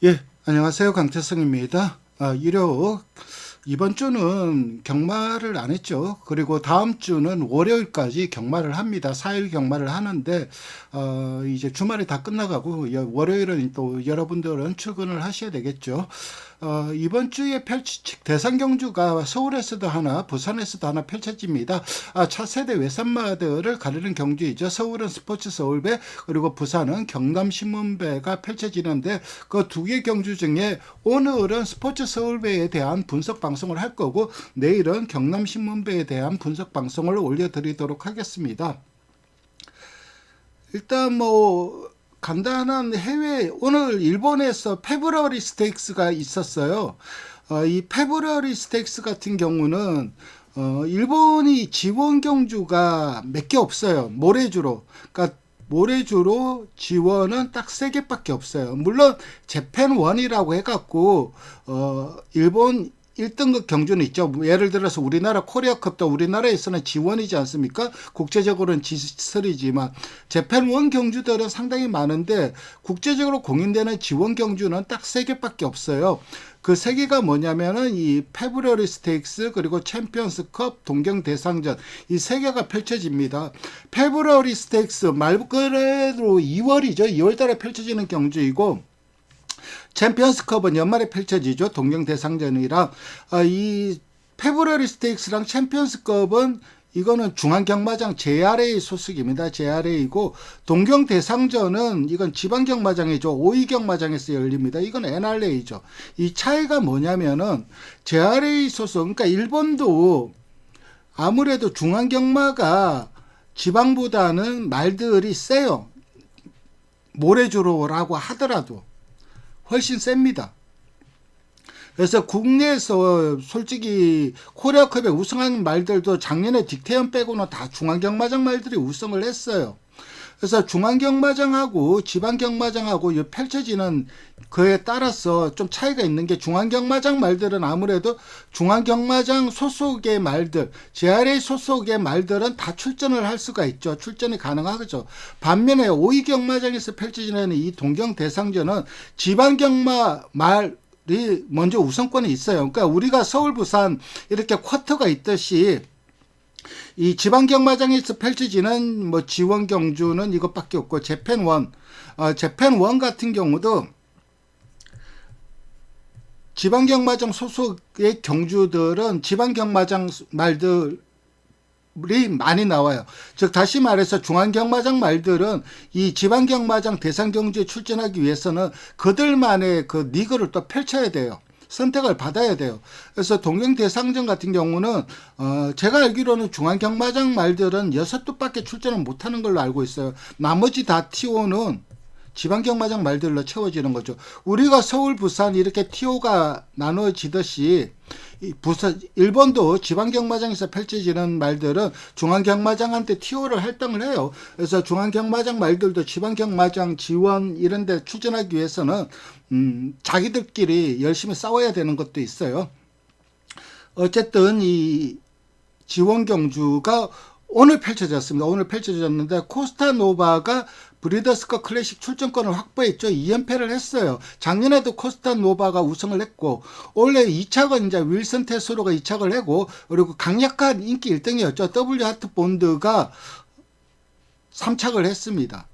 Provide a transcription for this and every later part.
예, 안녕하세요. 강태성입니다. 일요 이번 주는 경마를 안 했죠. 그리고 다음 주는 월요일까지 경마를 합니다. 4일 경마를 하는데 이제 주말이 다 끝나가고 월요일은 또 여러분들은 출근을 하셔야 되겠죠. 이번 주에 대선 경주가 서울에서도 하나, 부산에서도 하나 펼쳐집니다. 차세대 외산마들을 가르는 경주이죠. 서울은 스포츠 서울배, 그리고 부산은 경남 신문배가 펼쳐지는데 그 두 개 경주 중에 오늘은 스포츠 서울배에 대한 분석 방송을 할 거고 내일은 경남 신문배에 대한 분석 방송을 올려드리도록 하겠습니다. 일단 간단한 해외, 오늘 일본에서 페브러리 스테이크스가 있었어요. 이 페브러리 스테이크스 같은 경우는 일본이 지원 경주가 몇 개 없어요. 모래주로. 그러니까 모래주로 지원은 딱 3개밖에 없어요. 물론 재팬1이라고 해갖고 일본 1등급 경주는 있죠. 예를 들어서 우리나라 코리아컵도 우리나라에서는 지원이지 않습니까? 국제적으로는 G3지만 재팬1 경주들은 상당히 많은데 국제적으로 공인되는 지원 경주는 딱 3개밖에 없어요. 그 3개가 뭐냐면은 이 페브러리 스테이크스, 그리고 챔피언스컵, 동경 대상전, 이 3개가 펼쳐집니다. 페브러리 스테이크스 말 그대로 2월이죠. 2월 달에 펼쳐지는 경주이고, 챔피언스컵은 연말에 펼쳐지죠. 동경 대상전이랑 이 페브러리 스테이크스랑 챔피언스컵은 이거는 중앙경마장 JRA 소속입니다. JRA이고, 동경 대상전은 이건 지방경마장이죠. 5위 경마장에서 열립니다. 이건 NRA죠. 이 차이가 뭐냐면은 JRA 소속, 그러니까 일본도 아무래도 중앙경마가 지방보다는 말들이 세요. 모래주로라고 하더라도 훨씬 셉니다. 그래서 국내에서 솔직히 코리아컵에 우승한 말들도 작년에 딕테온 빼고는 다 중앙경마장 말들이 우승을 했어요. 그래서 중앙경마장하고 지방경마장하고 펼쳐지는 그에 따라서 좀 차이가 있는 게, 중앙경마장 말들은 아무래도 중앙경마장 소속의 말들, JRA 소속의 말들은 다 출전을 할 수가 있죠. 출전이 가능하죠. 반면에 5위 경마장에서 펼쳐지는 이 동경 대상전은 지방경마 말이 먼저 우선권이 있어요. 그러니까 우리가 서울, 부산 이렇게 쿼터가 있듯이 이 지방경마장에서 펼쳐지는 지원 경주는 이것밖에 없고, 재팬1 같은 경우도 지방경마장 소속의 경주들은 지방경마장 말들이 많이 나와요. 즉 다시 말해서 중앙경마장 말들은 이 지방경마장 대상경주에 출전하기 위해서는 그들만의 그 리그를 또 펼쳐야 돼요. 선택을 받아야 돼요. 그래서 동경 대상전 같은 경우는 제가 알기로는 중앙경마장 말들은 6뚝밖에 출전을 못하는 걸로 알고 있어요. 나머지 다 T5는 지방경마장 말들로 채워지는 거죠. 우리가 서울, 부산 이렇게 T5가 나눠지듯이 일본도 지방경마장에서 펼쳐지는 말들은 중앙경마장한테 T5를 할당을 해요. 그래서 중앙경마장 말들도 지방경마장 지원 이런 데 출전하기 위해서는 자기들끼리 열심히 싸워야 되는 것도 있어요. 어쨌든 이 지원 경주가 오늘 펼쳐졌습니다. 오늘 펼쳐졌는데 코스타노바가 브리더스컵 클래식 출전권을 확보했죠. 2연패를 했어요. 작년에도 코스타노바가 우승을 했고, 원래 2착은 이제 윌슨 테스로가 2착을 하고, 그리고 강력한 인기 1등이었죠. W 하트 본드가 3착을 했습니다.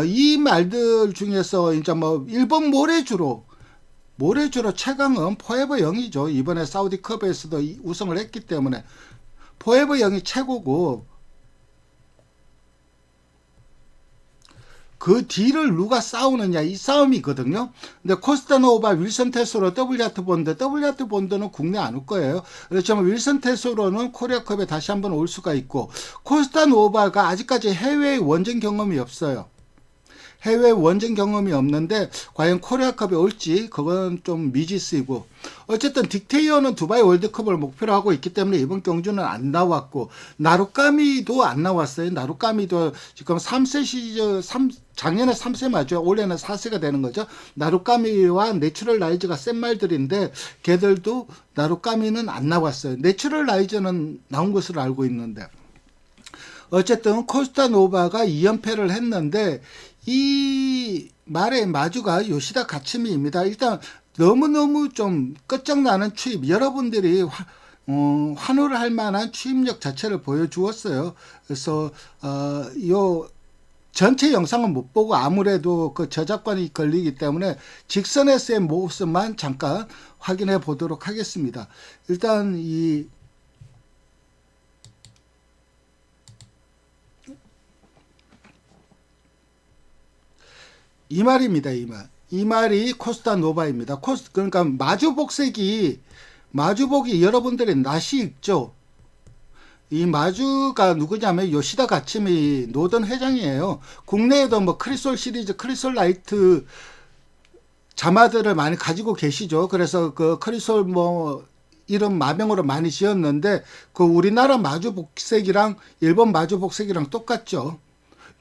이 말들 중에서 이제 일본 모래주로 최강은 포에버 영이죠. 이번에 사우디컵에서도 우승을 했기 때문에 포에버 영이 최고고, 그 뒤를 누가 싸우느냐, 이 싸움이거든요. 근데 코스타노바, 윌슨 테스로, WR 본드는 국내 안 올 거예요. 그렇지만 윌슨 테스로는 코리아컵에 다시 한번 올 수가 있고, 코스타노바가 아직까지 해외 원정 경험이 없어요. 해외 원정 경험이 없는데 과연 코리아컵에 올지 그건 좀 미지수이고, 어쨌든 딕테이어는 두바이 월드컵을 목표로 하고 있기 때문에 이번 경주는 안 나왔고, 나루까미도 안 나왔어요. 나루까미도 지금 3세 시즌 작년에 3세 맞죠. 올해는 4세가 되는 거죠. 나루까미와 내추럴 라이즈가 센 말들인데 걔들도 나루까미는 안 나왔어요. 내추럴 라이즈는 나온 것으로 알고 있는데, 어쨌든 코스타노바가 2연패를 했는데 이 말의 마주가 요시다 가츠미입니다. 일단 너무너무 좀 끝장나는 추입, 여러분들이 환호를 할 만한 추입력 자체를 보여주었어요. 그래서 요 전체 영상은 못 보고 아무래도 그 저작권이 걸리기 때문에 직선에서의 모습만 잠깐 확인해 보도록 하겠습니다. 일단 이 말입니다. 이 말이 코스타 노바입니다. 그러니까 마주복이 여러분들의 낯이 익죠. 이 마주가 누구냐면 요시다 가츠미 노던 회장이에요. 국내에도 뭐 크리솔 시리즈, 크리솔 라이트 자마들을 많이 가지고 계시죠. 그래서 그 크리솔 뭐 이름 마명으로 많이 지었는데 그 우리나라 마주복색이랑 일본 마주복색이랑 똑같죠.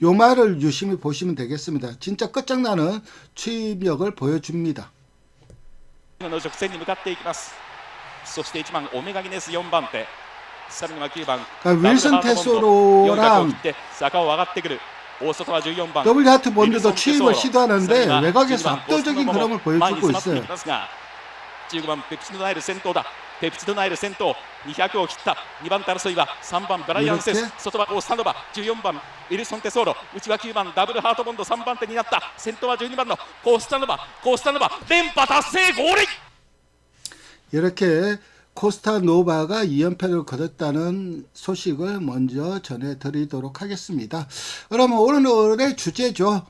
요 말을 유심히 보시면 되겠습니다. 진짜 끝장나는 추입력을 보여줍니다. の直線に向かっていきます。そして1番オメガギネス4番手、さらには9番 윌슨 테소로랑 더블 하트 본드도 추입을 시도하는데 외곽에서 압도적인 흐름을 보여주고 있어요. 15番ペプチドナイル先頭だ。ペプチドナイル先頭200を切った。2番手争いは3番ブライアンセス、外はオスタノバ、14番ウィルソンテソーロ、内は9番ダブルハートボンド3番手になった。先頭は12番のコスタノバ連覇達成ゴール。 이렇게 코스타 노바가 2연패를 거뒀다는 소식을 먼저 전해드리도록 하겠습니다. 그러면 오늘의 주제죠.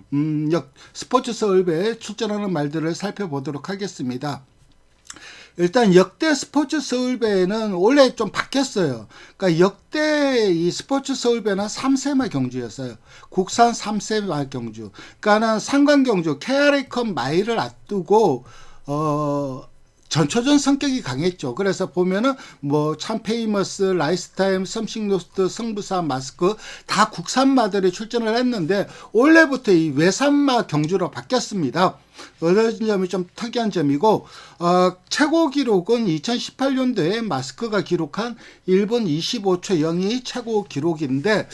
스포츠 서울배에 출전하는 말들을 살펴보도록 하겠습니다. 일단 역대 스포츠 서울배는 원래 좀 바뀌었어요. 그러니까 역대 이 스포츠 서울배는 3세마 경주였어요. 국산 3세마 경주. 그러니까는 상관 경주 KRA컵 마일을 앞두고 전초전 성격이 강했죠. 그래서 보면은 뭐 참페이머스, 라이스타임, 썸씽로스트, 승부사, 마스크 다 국산마들이 출전을 했는데 올해부터 이 외산마 경주로 바뀌었습니다. 어떤 점이 좀 특이한 점이고 최고 기록은 2018년도에 마스크가 기록한 1분 25초 02 최고 기록인데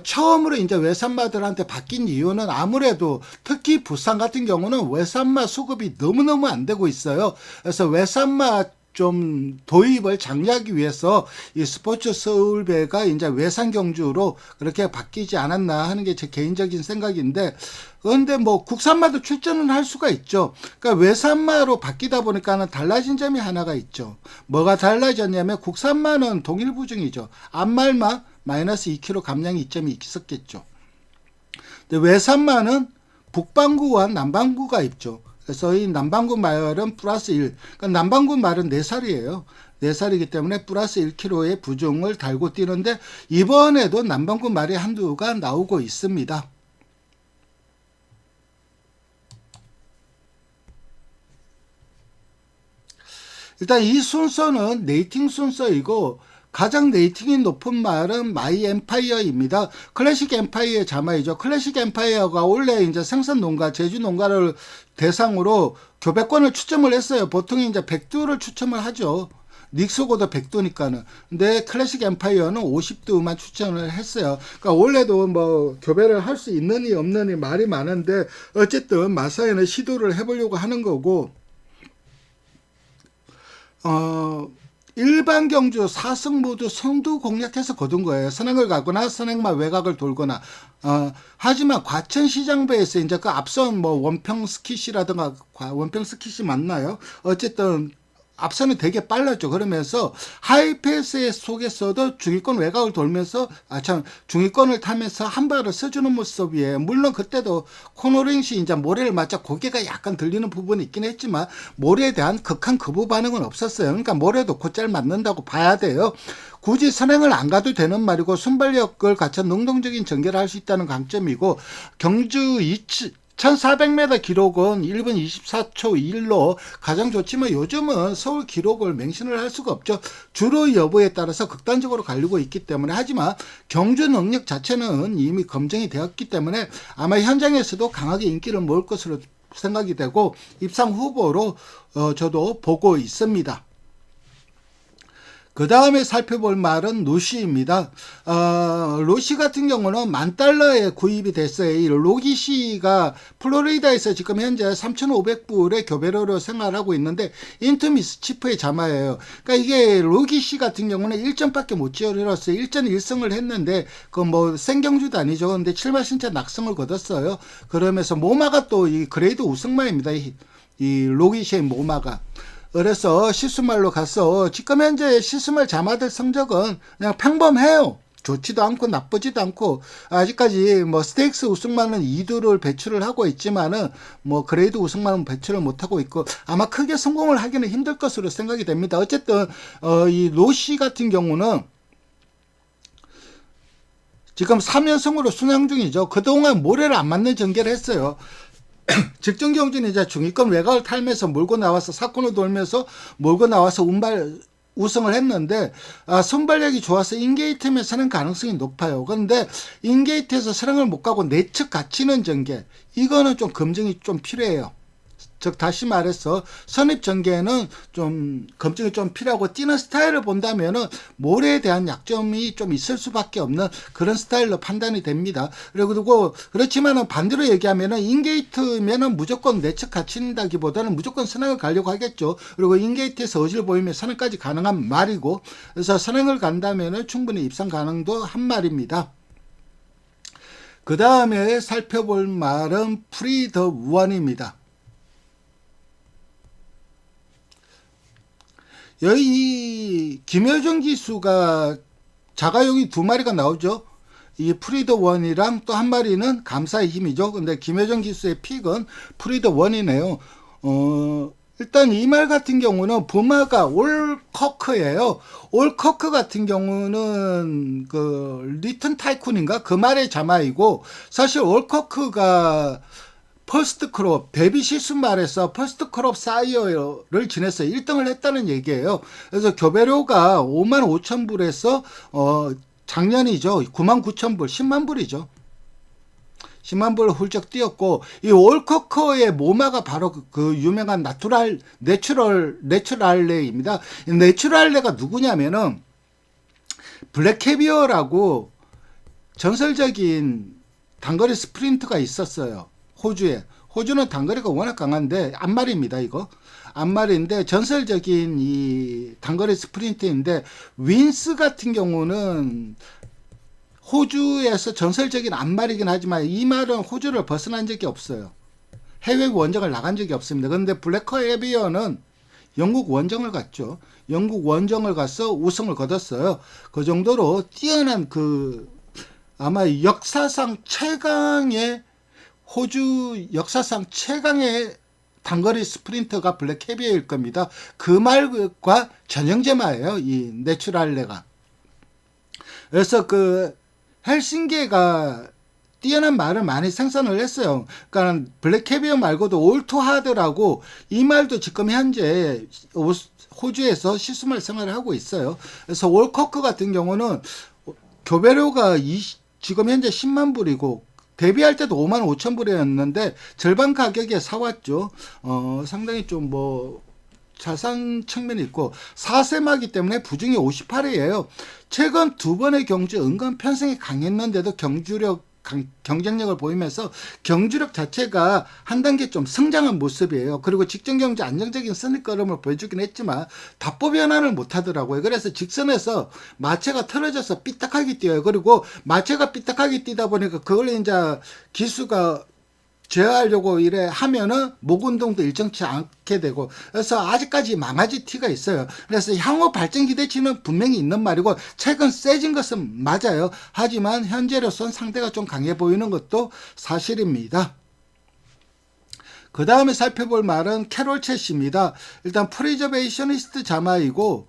처음으로 이제 외산마들한테 바뀐 이유는 아무래도 특히 부산 같은 경우는 외산마 수급이 너무너무 안 되고 있어요. 그래서 외산마 좀 도입을 장려하기 위해서 이 스포츠 서울배가 이제 외산 경주로 그렇게 바뀌지 않았나 하는 게 제 개인적인 생각인데, 그런데 뭐 국산마도 출전은 할 수가 있죠. 그러니까 외산마로 바뀌다 보니까는 달라진 점이 하나가 있죠. 뭐가 달라졌냐면 국산마는 동일 부중이죠. 앞말만 마이너스 2kg 감량이 이점이 있었겠죠. 근데 외산마는 북반구와 남반구가 있죠. 그래서 이 남반구 말은 플러스 1. 그러니까 남반구 말은 4살이에요. 4살이기 때문에 플러스 1kg의 부중을 달고 뛰는데 이번에도 남반구 말이 한두가 나오고 있습니다. 일단 이 순서는 네이팅 순서이고 가장 레이팅이 높은 말은 마이 엠파이어입니다. 클래식 엠파이어의 자마이죠. 클래식 엠파이어가 원래 이제 생선 농가, 제주 농가를 대상으로 교배권을 추첨을 했어요. 보통 이제 백두를 추첨을 하죠. 닉스고도 백두니까는. 근데 클래식 엠파이어는 50두만 추천을 했어요. 그러니까 원래도 뭐 교배를 할 수 있느니 없느니 말이 많은데 어쨌든 마사에는 시도를 해보려고 하는 거고, 일반 경주 4승 모두 선두 공략해서 거둔 거예요. 선행을 가거나 선행마 외곽을 돌거나. 하지만 과천시장배에서 이제 그 앞선 뭐 원평 스킷이라든가 원평 스킷이 맞나요? 어쨌든 앞선이 되게 빨랐죠. 그러면서 하이페이스 속에서도 중위권 외곽을 돌면서 중위권을 타면서 한 발을 써주는 모습이에요. 물론 그때도 코너링시 이제 모래를 맞자 고개가 약간 들리는 부분이 있긴 했지만 모래에 대한 극한 거부 반응은 없었어요. 그러니까 모래도 곧잘 맞는다고 봐야 돼요. 굳이 선행을 안 가도 되는 말이고 순발력을 갖춘 능동적인 전개를 할 수 있다는 강점이고, 경주 1400m 기록은 1분 24초 1로 가장 좋지만 요즘은 서울 기록을 맹신을 할 수가 없죠. 주로 여부에 따라서 극단적으로 갈리고 있기 때문에. 하지만 경주 능력 자체는 이미 검증이 되었기 때문에 아마 현장에서도 강하게 인기를 모을 것으로 생각이 되고 입상 후보로 저도 보고 있습니다. 그 다음에 살펴볼 말은 로시입니다. 로시 같은 경우는 $10,000에 구입이 됐어요. 이 로기시가 플로리다에서 지금 현재 3,500불의 교배로로 생활하고 있는데 인투미스치프의 자마예요. 그러니까 이게 로기시 같은 경우는 1점밖에 못 지어렸어요. 1전 1승을 했는데 그 뭐 생경주도 아니죠. 근데 7만 신차 낙승을 거뒀어요. 그러면서 모마가 또 이 그레이드 우승마입니다. 이 로기시의 모마가. 그래서 시스말로 가서 지금 현재 시스말 자마들 성적은 그냥 평범해요. 좋지도 않고 나쁘지도 않고 아직까지 뭐 스테이크스 우승만은 2두를 배출을 하고 있지만은 뭐 그레이드 우승만은 배출을 못하고 있고 아마 크게 성공을 하기는 힘들 것으로 생각이 됩니다. 어쨌든 이 로시 같은 경우는 지금 3연승으로 순항 중이죠. 그동안 모래를 안 맞는 전개를 했어요. 직전 경주는 중위권 외곽을 탈면서 몰고 나와서 사건을 돌면서 몰고 나와서 우승을 했는데 순발력이 좋아서 인게이트면 서는 가능성이 높아요. 그런데 인게이트에서 서령을 못 가고 내측 갇히는 전개 이거는 좀 검증이 좀 필요해요. 즉 다시 말해서 선입 전개는 좀 검증이 좀 필요하고 뛰는 스타일을 본다면은 모래에 대한 약점이 좀 있을 수밖에 없는 그런 스타일로 판단이 됩니다. 그리고 그렇지만은 반대로 얘기하면은 인게이트면은 무조건 내측 갇힌다기보다는 무조건 선행을 가려고 하겠죠. 그리고 인게이트에서 어지를 보이면 선행까지 가능한 말이고 그래서 선행을 간다면은 충분히 입상 가능도 한 말입니다. 그 다음에 살펴볼 말은 프리 더 원입니다. 여기 김효정 기수가 자가용이 2마리가 나오죠. 이 프리더 원이랑 또 한 마리는 감사의 힘이죠. 근데 김효정 기수의 픽은 프리더 원이네요. 일단 이 말 같은 경우는 부마가 올커크예요. 올커크 같은 경우는 그 리튼 타이쿤인가 그 말의 자마이고 사실 올커크가 퍼스트 크롭, 데뷔 시즌말에서 퍼스트 크롭 사이어를 지냈어요. 1등을 했다는 얘기예요. 그래서 교배료가 55,000불에서 작년이죠. 99,000불, 10만 불이죠. 10만 불을 훌쩍 뛰었고 이 올커커의 모마가 바로 그 유명한 내추럴레입니다. 내추럴레가 누구냐면은 블랙캐비어라고 전설적인 단거리 스프린트가 있었어요. 호주는 단거리가 워낙 강한데 앞말입니다. 이거 앞말인데 전설적인 이 단거리 스프린트인데 윈스 같은 경우는 호주에서 전설적인 앞말이긴 하지만 이 말은 호주를 벗어난 적이 없어요. 해외 원정을 나간 적이 없습니다. 그런데 블랙캐비어는 영국 원정을 갔죠. 영국 원정을 가서 우승을 거뒀어요. 그 정도로 뛰어난 아마 역사상 최강의 호주 역사상 최강의 단거리 스프린터가 블랙캐비어일 겁니다. 그 말과 전형제마예요. 이 내추럴레가. 그래서 헬싱기가 뛰어난 말을 많이 생산을 했어요. 그러니까 블랙캐비어 말고도 올투하드라고 이 말도 지금 현재 호주에서 시스말 생활을 하고 있어요. 그래서 올커크 같은 경우는 교배료가 지금 현재 10만 불이고 데뷔할 때도 55,000불이었는데 절반 가격에 사왔죠. 상당히 좀 잘 산 측면이 있고 4세마기 때문에 부중이 58이에요. 최근 2번의 경주 은근 편성이 강했는데도 경쟁력을 보이면서 경주력 자체가 한 단계 좀 성장한 모습이에요. 그리고 직전 경주 안정적인 선입걸음을 보여주긴 했지만 답보 변환을 못하더라고요. 그래서 직선에서 마체가 틀어져서 삐딱하게 뛰어요. 그리고 마체가 삐딱하게 뛰다 보니까 그걸 이제 기수가 제어하려고 이래 하면은 목 운동도 일정치 않게 되고 그래서 아직까지 망아지 티가 있어요. 그래서 향후 발전 기대치는 분명히 있는 말이고 최근 세진 것은 맞아요. 하지만 현재로선 상대가 좀 강해 보이는 것도 사실입니다. 그 다음에 살펴볼 말은 캐롤 챗입니다. 일단 프리저베이셔니스트 자마이고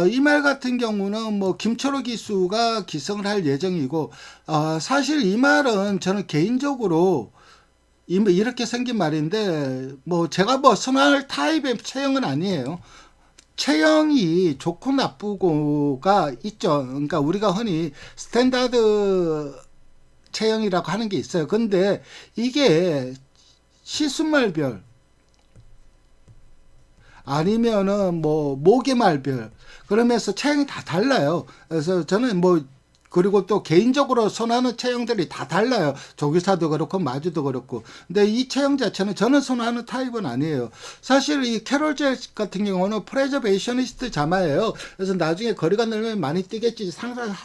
이 말 같은 경우는 김철호 기수가 기성을 할 예정이고 사실 이 말은 저는 개인적으로 이렇게 생긴 말인데 제가 선호할 타입의 체형은 아니에요. 체형이 좋고 나쁘고가 있죠. 그러니까 우리가 흔히 스탠다드 체형이라고 하는 게 있어요. 근데 이게 시순말별 아니면은 뭐 모기말별 그러면서 체형이 다 달라요. 그래서 저는 뭐 그리고 또 개인적으로 선호하는 체형들이 다 달라요. 조기사도 그렇고 마주도 그렇고. 근데 이 체형 자체는 저는 선호하는 타입은 아니에요. 사실 이 캐롤 잭 같은 경우는 프레저베이셔니스트 자마예요. 그래서 나중에 거리가 늘면 많이 뛰겠지.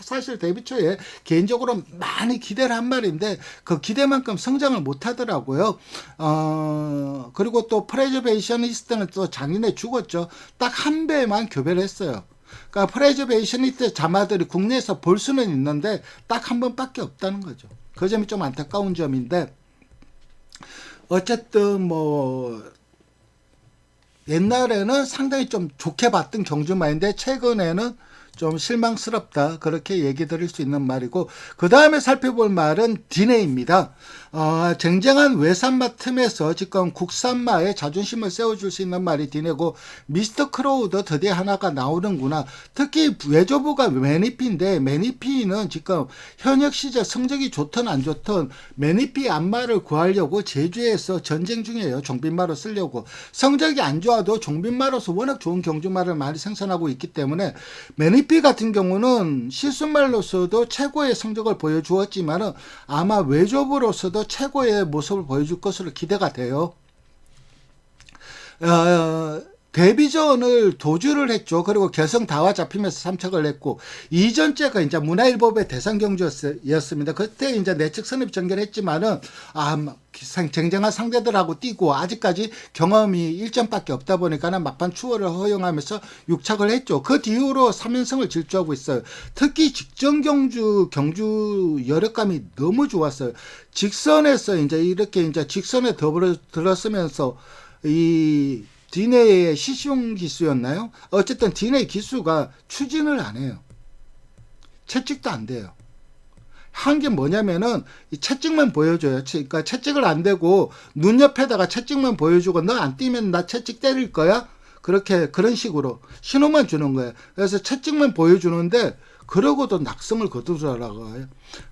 사실 데뷔 초에 개인적으로 많이 기대를 한 말인데 그 기대만큼 성장을 못 하더라고요. 그리고 또 프레저베이셔니스트는 또 장인에 죽었죠. 딱 한 배만 교배를 했어요. 그러니까 프레저베이셔니스트 자마들이 국내에서 볼 수는 있는데 딱 한 번밖에 없다는 거죠. 그 점이 좀 안타까운 점인데 어쨌든 뭐 옛날에는 상당히 좀 좋게 봤던 경주마인데 최근에는 좀 실망스럽다 그렇게 얘기 드릴 수 있는 말이고 그 다음에 살펴볼 말은 디네입니다. 쟁쟁한 외산마 틈에서 지금 국산마의 자존심을 세워줄 수 있는 말이 디네고 미스터 크로우도 드디어 하나가 나오는구나. 특히 외조부가 매니피인데 매니피는 지금 현역 시절 성적이 좋든 안 좋든 매니피 안마를 구하려고 제주에서 전쟁 중이에요. 종빈마로 쓰려고. 성적이 안 좋아도 종빈마로서 워낙 좋은 경주마를 많이 생산하고 있기 때문에 매니피 같은 경우는 실순말로서도 최고의 성적을 보여주었지만 아마 외조부로서도 최고의 모습을 보여줄 것으로 기대가 돼요. 데뷔전을 도주를 했죠. 그리고 결승 다와 잡히면서 3착을 했고 이전째가 이제 문화일보의 대상 경주였습니다. 그때 이제 내측 선입 전결했지만은 쟁쟁한 상대들하고 뛰고 아직까지 경험이 1점밖에 없다 보니까는 막판 추월을 허용하면서 6착을 했죠. 그 뒤로 3연승을 질주하고 있어요. 특히 직전 경주 여력감이 너무 좋았어요. 직선에서 이제 이렇게 이제 직선에 들었으면서 이 디네의 시중 기수였나요? 어쨌든 디네 기수가 추진을 안 해요. 채찍도 안 돼요. 한 게 뭐냐면은 이 채찍만 보여줘요. 그러니까 채찍을 안 대고 눈 옆에다가 채찍만 보여주고 너 안 뛰면 나 채찍 때릴 거야? 그런 식으로 신호만 주는 거예요. 그래서 채찍만 보여주는데 그러고도 낙성을 거두더라고요.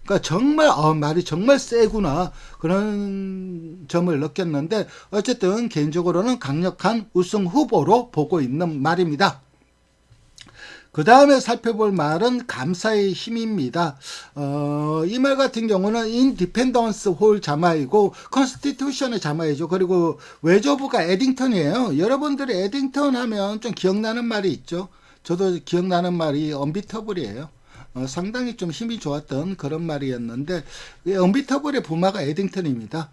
그러니까 정말 말이 정말 세구나 그런 점을 느꼈는데 어쨌든 개인적으로는 강력한 우승 후보로 보고 있는 말입니다. 그 다음에 살펴볼 말은 감사의 힘입니다. 이 말 같은 경우는 인디펜던스 홀 자마이고 컨스티튜션의 자마이죠. 그리고 외조부가 에딩턴이에요. 여러분들이 에딩턴 하면 좀 기억나는 말이 있죠. 저도 기억나는 말이 언비터블이에요. 상당히 좀 힘이 좋았던 그런 말이었는데 언비터블의 부마가 에딩턴입니다.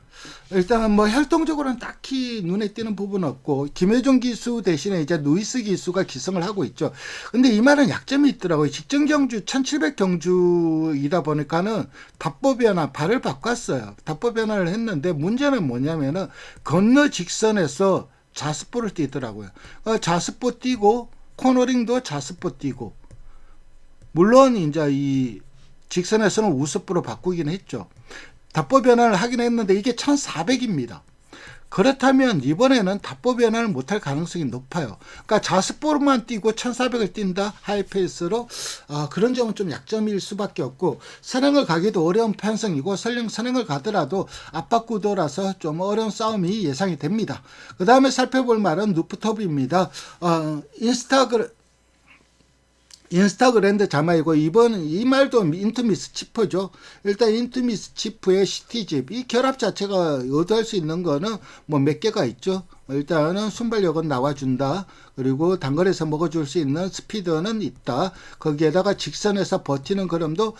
일단 뭐 활동적으로는 딱히 눈에 띄는 부분은 없고 김혜종 기수 대신에 이제 루이스 기수가 기성을 하고 있죠. 근데 이 말은 약점이 있더라고요. 직전 경주 1700 경주이다 보니까는 답보 변화 발을 바꿨어요. 답보 변화를 했는데 문제는 뭐냐면은 건너 직선에서 자스포를 뛰더라고요. 자스포 뛰고 코너링도 자스포 뛰고 물론 이제 이 직선에서는 우습부로 바꾸긴 했죠. 답보 변화를 하긴 했는데 이게 1400입니다. 그렇다면 이번에는 답보 변화를 못할 가능성이 높아요. 그러니까 자스포로만 뛰고 1400을 뛴다 하이페이스로 그런 점은 좀 약점일 수밖에 없고 선행을 가기도 어려운 편성이고 설령 선행을 가더라도 압박 구도라서 좀 어려운 싸움이 예상이 됩니다. 그 다음에 살펴볼 말은 누프톱입니다. 인스타그랜드 자마이고 이 말도 인투미스 치프죠. 일단 인투미스 치프의 시티집 이 결합 자체가 얻을 수 있는 거는 뭐 몇 개가 있죠. 일단은 순발력은 나와준다. 그리고 단거리에서 먹어줄 수 있는 스피드는 있다. 거기에다가 직선에서 버티는 걸음도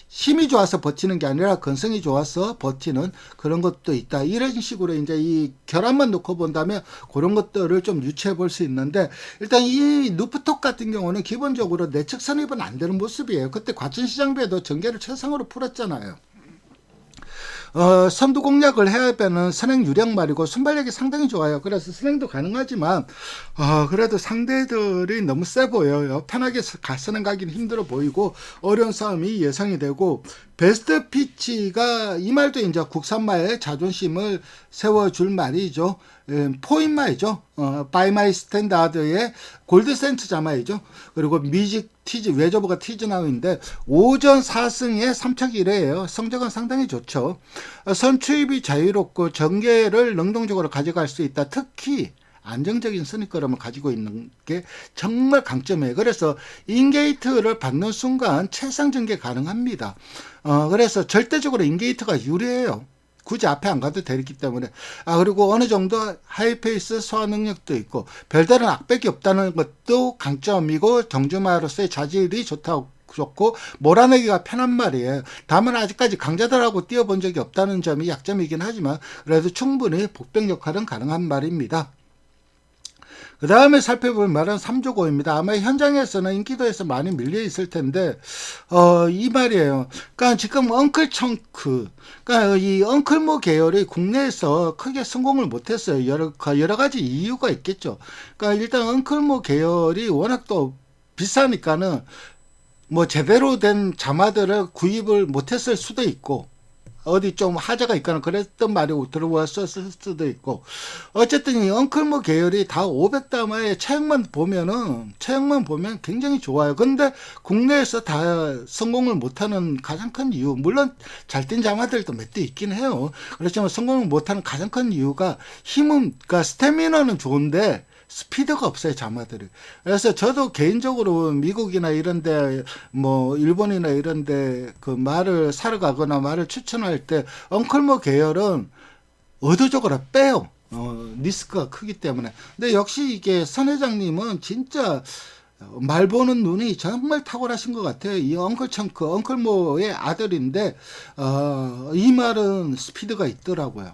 힘이 좋아서 버티는 게 아니라 건성이 좋아서 버티는 그런 것도 있다. 이런 식으로 이제 이 결합만 놓고 본다면 그런 것들을 좀 유추해 볼 수 있는데 일단 이 누프톡 같은 경우는 기본적으로 내측 선입은 안 되는 모습이에요. 그때 과천시장배도 전개를 최상으로 풀었잖아요. 선두 공략을 해야 되는 선행 유령 말이고 순발력이 상당히 좋아요. 그래서 선행도 가능하지만 그래도 상대들이 너무 세 보여요. 편하게 선행 가기는 힘들어 보이고 어려운 싸움이 예상이 되고 베스트 피치가 이 말도 이제 국산마의 자존심을 세워줄 말이죠. 포인마이죠. 바이마이 스탠다드의 골드센트 자마이죠. 그리고 뮤직 티즈, 외저버가 티즈나우인데 5전 4승에 3착 1회예요. 성적은 상당히 좋죠. 선추입이 자유롭고 전개를 능동적으로 가져갈 수 있다. 특히 안정적인 선입걸음을 가지고 있는 게 정말 강점이에요. 그래서 인게이트를 받는 순간 최상 전개 가능합니다. 그래서 절대적으로 인게이트가 유리해요. 굳이 앞에 안 가도 되기 때문에. 그리고 어느 정도 하이페이스 소화 능력도 있고 별다른 악백이 없다는 것도 강점이고 정주마로서의 자질이 좋고 몰아내기가 편한 말이에요. 다만 아직까지 강자들하고 뛰어본 적이 없다는 점이 약점이긴 하지만 그래도 충분히 복병 역할은 가능한 말입니다. 그 다음에 살펴볼 말은 3조고입니다. 아마 현장에서는 인기도에서 많이 밀려 있을 텐데, 이 말이에요. 그러니까 지금 엉클 청크, 그러니까 이 엉클모 계열이 국내에서 크게 성공을 못했어요. 여러 가지 이유가 있겠죠. 그러니까 일단 엉클모 계열이 워낙 또 비싸니까는 뭐 제대로 된 자마들을 구입을 못했을 수도 있고, 어디 좀 하자가 있거나 그랬던 말이 들어왔을 수도 있고, 어쨌든 이 엉클모 계열이 다 500다마의 체형만 보면 굉장히 좋아요. 근데 국내에서 다 성공을 못하는 가장 큰 이유, 물론 잘 뛴 자마들도 몇 대 있긴 해요. 그렇지만 성공을 못하는 가장 큰 이유가 그러니까 스태미너는 좋은데 스피드가 없어요, 자마들이. 그래서 저도 개인적으로 미국이나 이런데, 뭐, 일본이나 이런데, 그 말을 사러 가거나 말을 추천할 때, 엉클모 계열은 의도적으로 빼요. 리스크가 크기 때문에. 근데 역시 이게 선 회장님은 진짜 말 보는 눈이 정말 탁월하신 것 같아요. 이 엉클모의 아들인데, 이 말은 스피드가 있더라고요.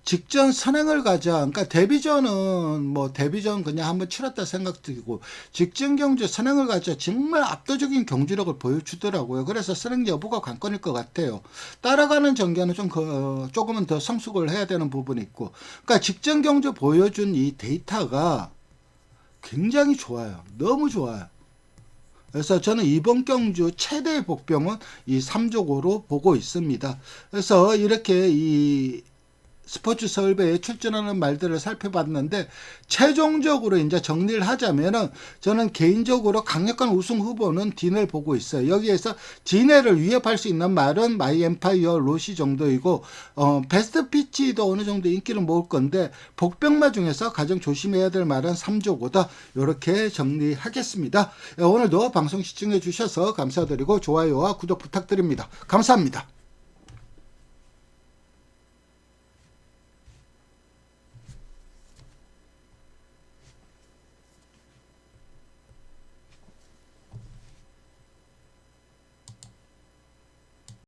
직전 선행을 가자. 그러니까 데뷔전 그냥 한번 치렀다 생각되고, 직전 경주 선행을 가자. 정말 압도적인 경주력을 보여주더라고요. 그래서 선행 여부가 관건일 것 같아요. 따라가는 전개는 조금은 더 성숙을 해야 되는 부분이 있고, 그러니까 직전 경주 보여준 이 데이터가 굉장히 좋아요. 너무 좋아요. 그래서 저는 이번 경주 최대의 복병은 이 3조고로 보고 있습니다. 그래서 이렇게 이 스포츠 서울배에 출전하는 말들을 살펴봤는데, 최종적으로 이제 정리를 하자면은 저는 개인적으로 강력한 우승 후보는 디넬 보고 있어요. 여기에서 디넬을 위협할 수 있는 말은 마이 엠파이어 로시 정도이고, 베스트 피치도 어느 정도 인기를 모을 건데, 복병마 중에서 가장 조심해야 될 말은 3조고다. 이렇게 정리하겠습니다. 오늘도 방송 시청해 주셔서 감사드리고 좋아요와 구독 부탁드립니다. 감사합니다.